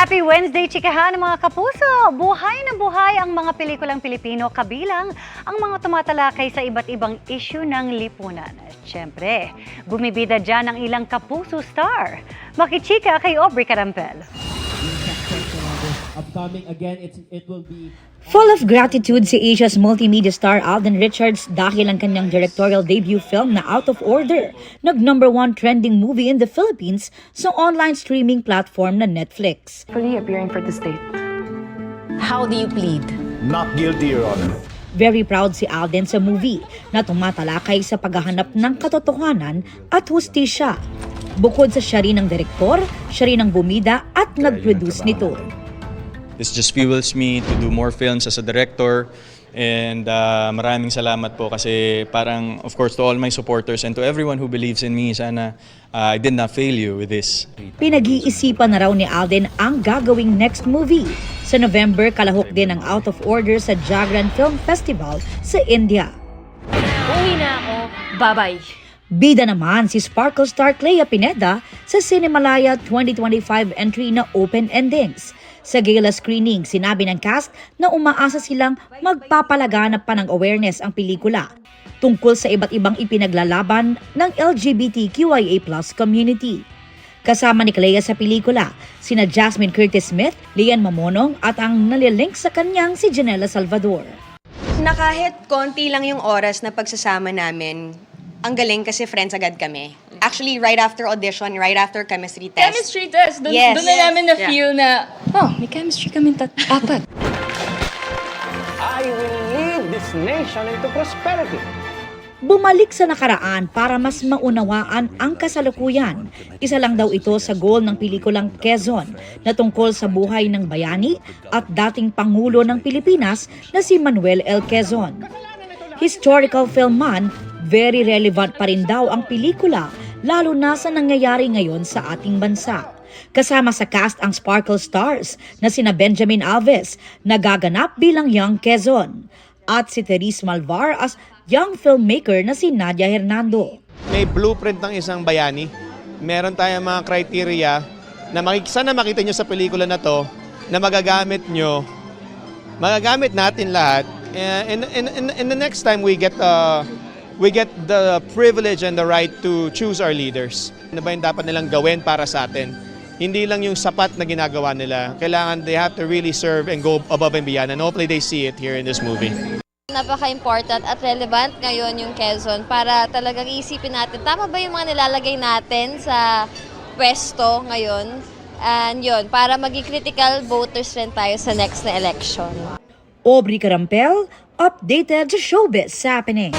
Happy Wednesday, chikahan mga kapuso! Buhay na buhay ang mga pelikulang Pilipino kabilang ang mga tumatalakay sa iba't ibang issue ng lipunan. Siyempre, bumibida dyan ang ilang kapuso star. Makichika kay Aubrey Carampel. Upcoming again, it will be... Full of gratitude si Asia's multimedia star Alden Richards dahil ang kanyang directorial debut film na Out of Order, nag-#1 trending movie in the Philippines sa online streaming platform na Netflix. Fully appearing for the state. How do you plead? Not guilty, Your Honor. Very proud si Alden sa movie na tumatalakay sa paghahanap ng katotohanan at hustisya. Bukod sa siya rin ang direktor, siya rin ang bumida at nag-produce nito. This just fuels me to do more films as a director, and maraming salamat po kasi parang of course to all my supporters and to everyone who believes in me, sana I did not fail you with this. Pinag-iisipan na raw ni Alden ang gagawing next movie. Sa November, kalahok din ang Out of Order sa Jagran Film Festival sa India. Uwi na ako. Bye-bye. Bida naman si Sparkle star Clea Pineda sa Cinemalaya 2025 entry na Open Endings. Sa gala screening, sinabi ng cast na umaasa silang magpapalaganap pa ng awareness ang pelikula tungkol sa iba't ibang ipinaglalaban ng LGBTQIA+ community. Kasama ni Clea sa pelikula, sina Jasmine Curtis Smith, Lian Mamonong at ang nalilink sa kanyang si Janela Salvador. Na kahit konti lang yung oras na pagsasama namin, ang galing kasi friends agad kami. Actually, right after audition, right after chemistry test. Chemistry test. Doon Yes. na namin na-feel na, may chemistry kami apat. I will lead this nation into prosperity. Bumalik sa nakaraan para mas maunawaan ang kasalukuyan. Isa lang daw ito sa goal ng pelikulang Quezon na tungkol sa buhay ng bayani at dating Pangulo ng Pilipinas na si Manuel L. Quezon. Historical film man, very relevant pa rin daw ang pelikula lalo na sa nangyayari ngayon sa ating bansa. Kasama sa cast ang Sparkle stars na sina Benjamin Alves na gaganap bilang Young Quezon at si Therese Malvar as young filmmaker na si Nadia Hernando. May blueprint ng isang bayani. Meron tayong mga criteria na sana makita nyo sa pelikula na to na magagamit natin lahat. And the next time we get the privilege and the right to choose our leaders. Ano ba yung dapat nilang gawin para sa atin? Hindi lang yung sapat na ginagawa nila. Kailangan they have to really serve and go above and beyond. And hopefully they see it here in this movie. Napaka-important at relevant ngayon yung Quezon para talagang isipin natin, tama ba yung mga nilalagay natin sa pwesto ngayon? And yun, para maging critical voters rin tayo sa next na election. Aubrey Carampel, updated sa showbiz happening.